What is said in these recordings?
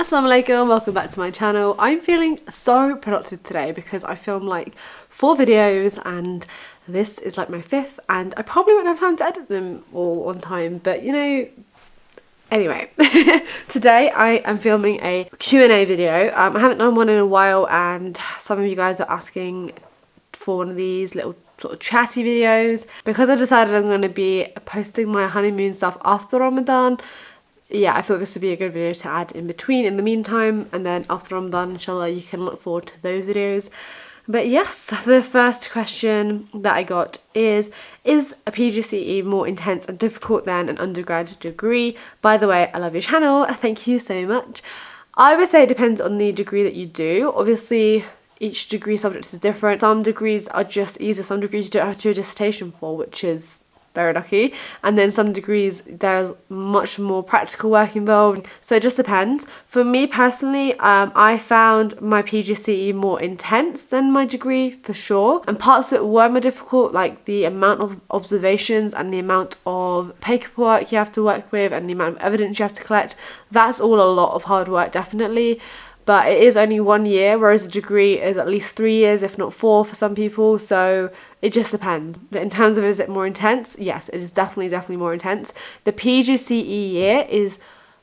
Assalamu alaikum, welcome back to my channel. I'm feeling so productive today because I filmed like 4 videos and this is like my 5th, and I probably won't have time to edit them all on time, but you know, anyway. Today I am filming a Q&A video. I haven't done one in a while and some of you guys are asking for one of these little sort of chatty videos. Because I decided I'm going to be posting my honeymoon stuff after Ramadan, yeah, I thought this would be a good video to add in between, in the meantime, and then after Ramadan, inshallah, you can look forward to those videos. But yes, the first question that I got is a PGCE more intense and difficult than an undergrad degree? By the way, I love your channel, thank you so much. I would say it depends on the degree that you do. Obviously, each degree subject is different. Some degrees are just easier, some degrees you don't have to do a dissertation for, which is very lucky, and then some degrees there's much more practical work involved, so it just depends. For me personally, I found my PGCE more intense than my degree for sure, and parts of it were more difficult, like the amount of observations and the amount of paperwork you have to work with and the amount of evidence you have to collect. That's all a lot of hard work, definitely. But it is only 1 year, whereas a degree is at least 3 years, if not 4 for some people. So it just depends. But in terms of, is it more intense? Yes, it is definitely more intense. The PGCE year is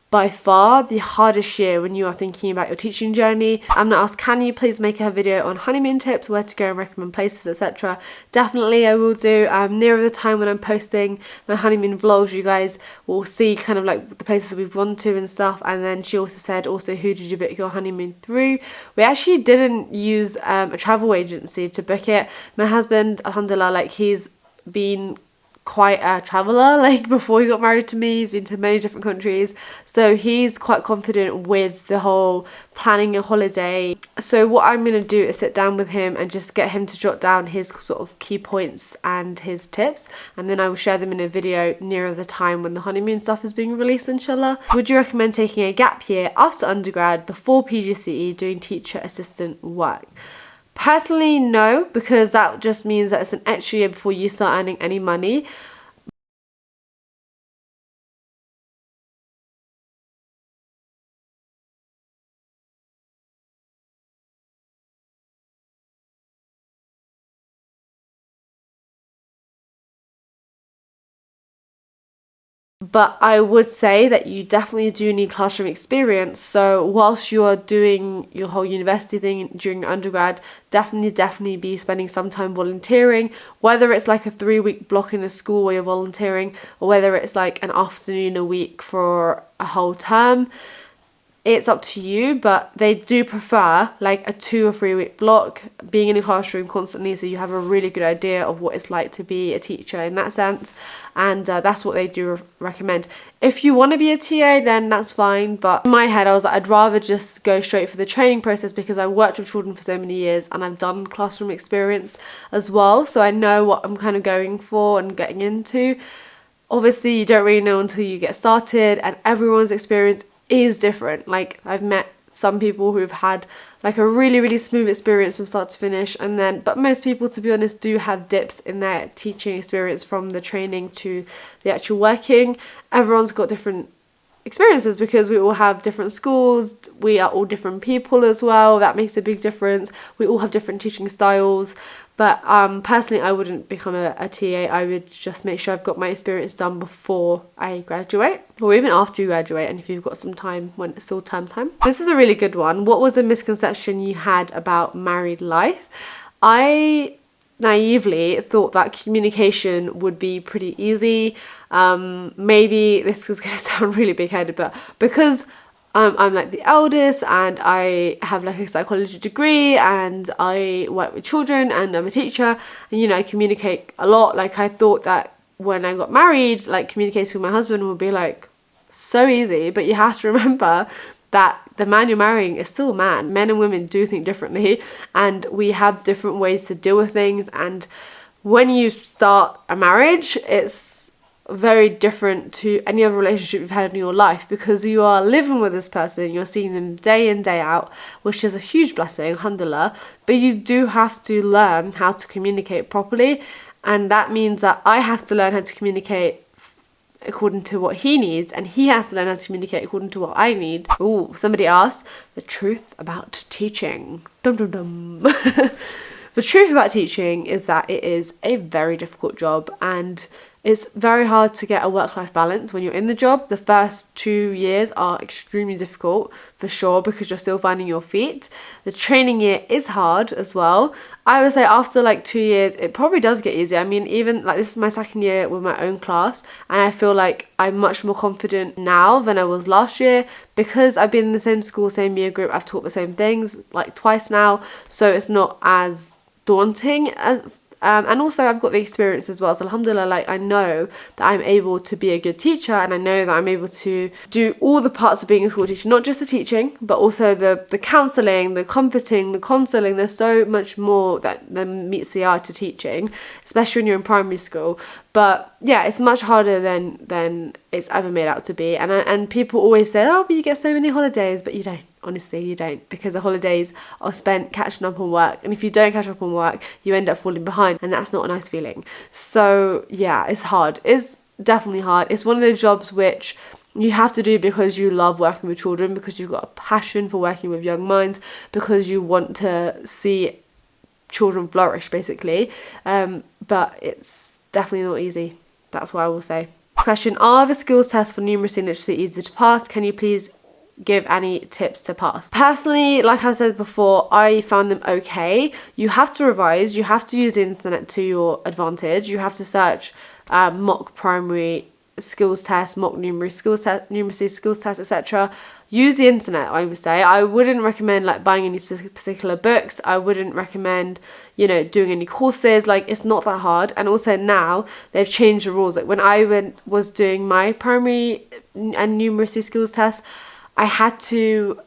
by far the hardest year when you are thinking about your teaching journey. I'm gonna ask, can you please make a video on honeymoon tips, where to go and recommend places, etc. Definitely I will do. Nearer the time when I'm posting my honeymoon vlogs, you guys will see kind of like the places we've gone to and stuff. And then she also said, also, who did you book your honeymoon through? We actually didn't use a travel agency to book it. My husband, alhamdulillah, like he's been quite a traveller, like before he got married to me, he's been to many different countries, so he's quite confident with the whole planning a holiday. So what I'm going to do is sit down with him and just get him to jot down his sort of key points and his tips, and then I will share them in a video nearer the time when the honeymoon stuff is being released, inshallah. Would you recommend taking a gap year after undergrad before PGCE doing teacher assistant work? Personally, no, because that just means that it's an extra year before you start earning any money. But I would say that you definitely do need classroom experience. So whilst you are doing your whole university thing during your undergrad, definitely be spending some time volunteering, whether it's like a 3-week block in a school where you're volunteering, or whether it's like an afternoon a week for a whole term. It's up to you, but they do prefer like a 2 or 3 week block, being in a classroom constantly, so you have a really good idea of what it's like to be a teacher in that sense. And that's what they do recommend. If you want to be a TA, then that's fine, but in my head I was like, I'd rather just go straight for the training process, because I worked with children for so many years and I've done classroom experience as well, so I know what I'm kind of going for and getting into. Obviously you don't really know until you get started, and everyone's experience is different. Like I've met some people who've had like a really smooth experience from start to finish, and then but most people, to be honest, do have dips in their teaching experience from the training to the actual working. Everyone's got different experiences because we all have different schools, we are all different people as well, that makes a big difference. We all have different teaching styles. But personally, I wouldn't become a TA. I would just make sure I've got my experience done before I graduate, or even after you graduate, and if you've got some time when it's still term time. This is a really good one. What was a misconception you had about married life? I naively thought that communication would be pretty easy. Maybe this is going to sound really big-headed, but because I'm like the eldest and I have like a psychology degree and I work with children and I'm a teacher, and you know, I communicate a lot. Like I thought that when I got married, like communicating with my husband would be like so easy, but you have to remember that the man you're marrying is still a man. Men and women do think differently, and we have different ways to deal with things. And when you start a marriage, it's very different to any other relationship you've had in your life, because you are living with this person, you're seeing them day in, day out, which is a huge blessing, alhamdulillah, but you do have to learn how to communicate properly. And that means that I have to learn how to communicate according to what he needs, and he has to learn how to communicate according to what I need. Oh, somebody asked the truth about teaching. Dum dum dum. The truth about teaching is that it is a very difficult job, and it's very hard to get a work-life balance when you're in the job. The first 2 years are extremely difficult for sure, because you're still finding your feet. The training year is hard as well. I would say after like 2 years, it probably does get easier. I mean, even like this is my second year with my own class, and I feel like I'm much more confident now than I was last year, because I've been in the same school, same year group. I've taught the same things like twice now, so it's not as daunting as and also I've got the experience as well, so alhamdulillah, like I know that I'm able to be a good teacher, and I know that I'm able to do all the parts of being a school teacher, not just the teaching but also the counselling, the comforting, the consoling. There's so much more that meets the eye to teaching, especially when you're in primary school. But yeah, it's much harder than it's ever made out to be, and people always say, oh, but you get so many holidays, but you don't. Honestly, you don't, because the holidays are spent catching up on work, and if you don't catch up on work, you end up falling behind, and that's not a nice feeling. So yeah, it's hard. It's definitely hard. It's one of those jobs which you have to do because you love working with children, because you've got a passion for working with young minds, because you want to see children flourish, basically. But it's definitely not easy. That's what I will say. Question: are the skills tests for numeracy and literacy easy to pass? Can you please give any tips to pass? Personally, like I said before, I found them okay. You have to revise, you have to use the internet to your advantage, you have to search mock primary skills tests, mock numeracy skills tests, etc. Use the internet, I would say. I wouldn't recommend like buying any particular books. I wouldn't recommend, you know, doing any courses. Like, it's not that hard. And also now they've changed the rules. Like when I was doing my primary and numeracy skills tests, I had to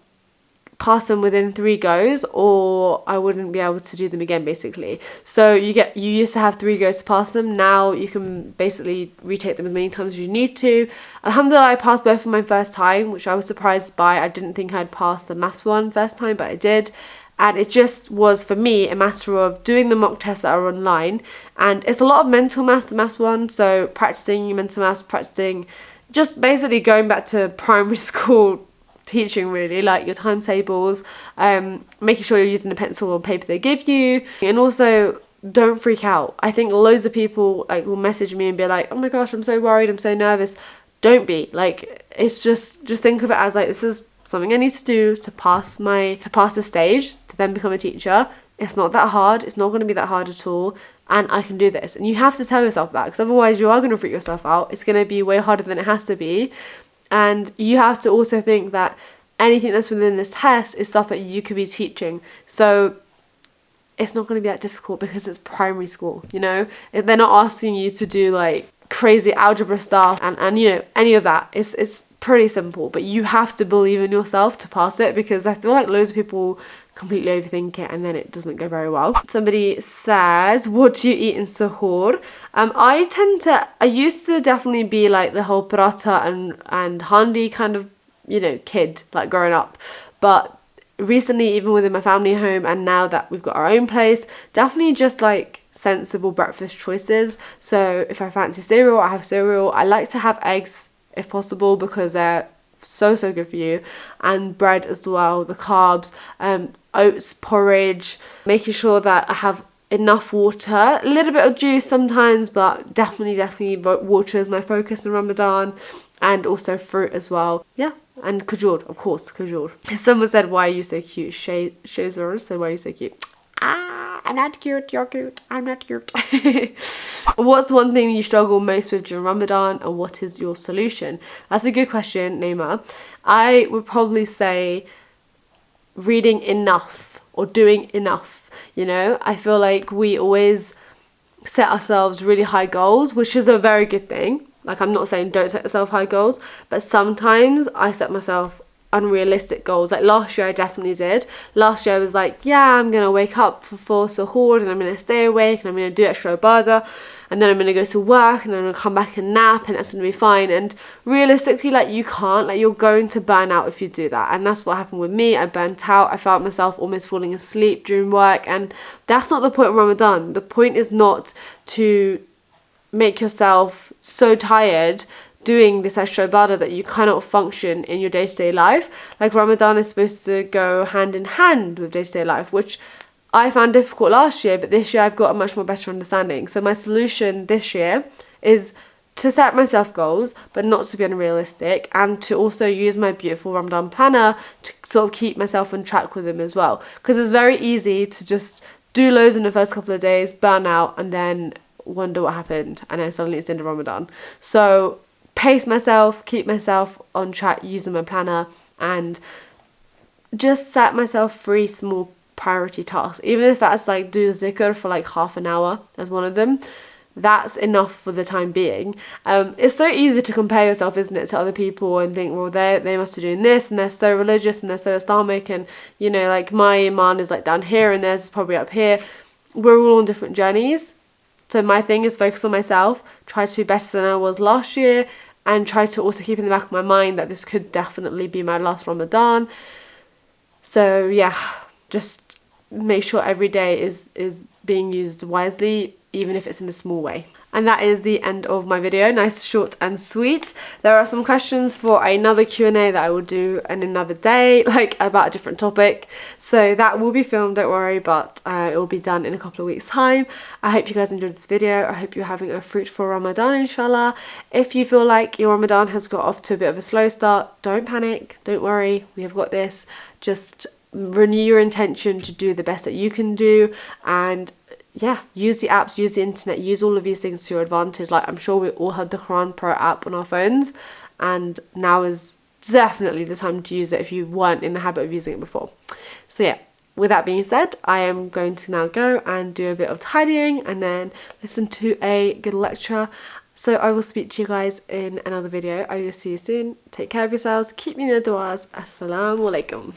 pass them within 3 goes, or I wouldn't be able to do them again, basically. So you used to have 3 goes to pass them. Now you can basically retake them as many times as you need to. Alhamdulillah, I passed both of my first time, which I was surprised by. I didn't think I'd pass the maths one first time, but I did. And it just was, for me, a matter of doing the mock tests that are online. And it's a lot of mental maths, the maths one. So practicing your mental maths, practicing just basically going back to primary school teaching, really, like your timetables, making sure you're using the pencil or paper they give you. And also, don't freak out. I think loads of people like will message me and be like, oh my gosh, I'm so worried, I'm so nervous. Don't be. Like, it's just think of it as like, this is something I need to do to pass the stage, to then become a teacher. It's not that hard. It's not going to be that hard at all, and I can do this. And you have to tell yourself that, because otherwise you are going to freak yourself out. It's going to be way harder than it has to be. And you have to also think that anything that's within this test is stuff that you could be teaching. So it's not going to be that difficult, because it's primary school, you know? They're not asking you to do like crazy algebra stuff and you know, any of that. It's pretty simple, but you have to believe in yourself to pass it, because I feel like loads of people completely overthink it and then it doesn't go very well. Somebody says, what do you eat in Suhoor? I used to definitely be like the whole paratha and handi kind of, you know, kid, like growing up. But recently, even within my family home, and now that we've got our own place, definitely just like sensible breakfast choices. So if I fancy cereal, I have cereal. I like to have eggs if possible, because they're so good for you, and bread as well, the carbs, oats, porridge, making sure that I have enough water, a little bit of juice sometimes, but definitely water is my focus in Ramadan, and also fruit as well. Yeah, and kajur, of course, kajur. Someone said, why are you so cute? Shazor said, why are you so cute? I'm not cute, you're cute, I'm not cute. What's one thing you struggle most with during Ramadan, and what is your solution? That's a good question, Neymar. I would probably say reading enough, or doing enough, you know? I feel like we always set ourselves really high goals, which is a very good thing. Like, I'm not saying don't set yourself high goals, but sometimes I set myself unrealistic goals. Like last year I definitely did. Last year I was like, yeah, I'm gonna wake up for Suhoor, and I'm gonna stay awake, and I'm gonna do extra ibadah, and then I'm gonna go to work, and then I'm gonna come back and nap, and that's gonna be fine. And realistically, like, you can't, like, you're going to burn out if you do that. And that's what happened with me. I burnt out. I felt myself almost falling asleep during work, and that's not the point of Ramadan. The point is not to make yourself so tired doing this extra ibadah that you cannot function in your day-to-day life. Like Ramadan is supposed to go hand in hand with day-to-day life, which I found difficult last year, but this year I've got a much more better understanding. So my solution this year is to set myself goals, but not to be unrealistic, and to also use my beautiful Ramadan planner to sort of keep myself on track with them as well. Because it's very easy to just do loads in the first couple of days, burn out, and then wonder what happened, and then suddenly it's the end of Ramadan. So pace myself, keep myself on track using my planner, and just set myself 3 small priority tasks. Even if that's like do zikr for like half an hour as one of them, that's enough for the time being. It's so easy to compare yourself, isn't it, to other people and think, well, they must be doing this and they're so religious and they're so Islamic, and you know, like my iman is like down here and theirs is probably up here. We're all on different journeys. So my thing is focus on myself, try to be better than I was last year, and try to also keep in the back of my mind that this could definitely be my last Ramadan. So yeah, just make sure every day is being used wisely, even if it's in a small way. And that is the end of my video. Nice, short and sweet. There are some questions for another Q&A that I will do in another day, like about a different topic. So that will be filmed, don't worry, but it will be done in a couple of weeks' time. I hope you guys enjoyed this video. I hope you're having a fruitful Ramadan, inshallah. If you feel like your Ramadan has got off to a bit of a slow start, don't panic, don't worry, we have got this. Just renew your intention to do the best that you can do, and yeah, use the apps, use the internet, use all of these things to your advantage. Like, I'm sure we all have the Quran Pro app on our phones, and now is definitely the time to use it if you weren't in the habit of using it before. So yeah, with that being said, I am going to now go and do a bit of tidying and then listen to a good lecture. So I will speak to you guys in another video. I will see you soon. Take care of yourselves. Keep me in your du'as. Assalamu alaikum.